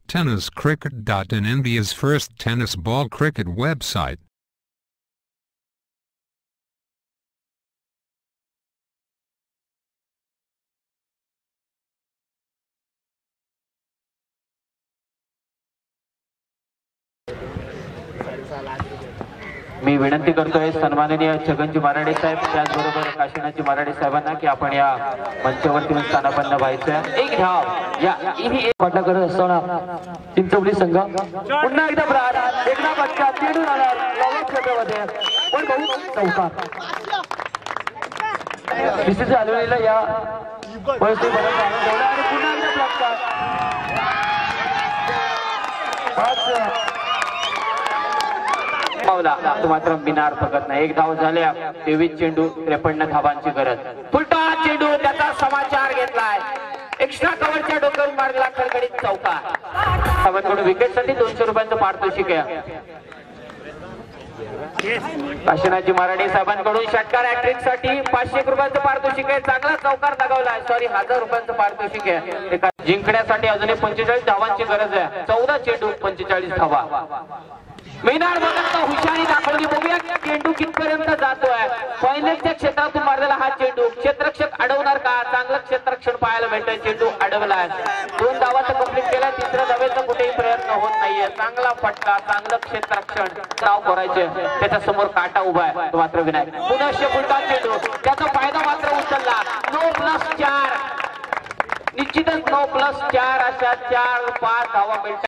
TennisCricket.in, India's first tennis ball cricket website. मी विनंती करतोय सन्माननीय छगनजी मराडे साहेब त्याचबरोबर काशीनाथजी मराडे साहेबांना की आपण या मंचावरती स्थानापन्न व्हायचं. एक धाव या ही पाठला करत असताना चिंचवली संघ पुन्हा एकदा ब्राड एकदा बच्चा चेंडून आला लॉंग क्षेत्रामध्ये पण बहुत चौकार विशेष आलेला या परिस्थितीमध्ये आणि पुन्हा एकदा ब्लॉक तो मात्र मिनार फकत नाही. एक धाव झाल्या 23 चेंडू 53 धावांची गरज. फुलटा चेंडू त्याचा समाचार घेतलाय. एक्स्ट्रा कव्हरच्या डोक्यावर मारला खडखडीत चौकार. सावंतकडून विकेटसाठी 200 रुपयांचं पारितोषिक आहे. काशीनाथजी मराडे साहेबांकडून षटकार हॅट्रिक साठी 500 रुपयांचं पारितोषिक आहे. चांगला चौकार दगावलाय. सॉरी 1000 रुपयांचं पारितोषिक आहे. जिंकण्यासाठी अजूनही 45 धावांची गरज आहे. 14 चेंडू 45 धावा. मिनार बघत हुशारी दाखवली. बघूया चेंडू कितपर्यंत जातोय. फायनलच्या क्षेत्रातून मारलेला हा चेंडू क्षेत्ररक्षक अडवणार का. चांगलं क्षेत्ररक्षण पाहायला मिळतंय. चेंडू अडवलाय. 2 धावाचं कंप्लीट केला. 3ऱ्या धावेचा कुठेही प्रयत्न होत नाहीये. चांगला फटका चांगलं क्षेत्ररक्षण धाव करायचे. त्याच्या समोर काटा उभा आहे तो मात्र विनायक. पुन्हा शेपुलटा चेंडू त्याचा फायदा मात्र उचलला. 9+4 निश्चितच 9+4 अशा 4-5 धावा मिळतात.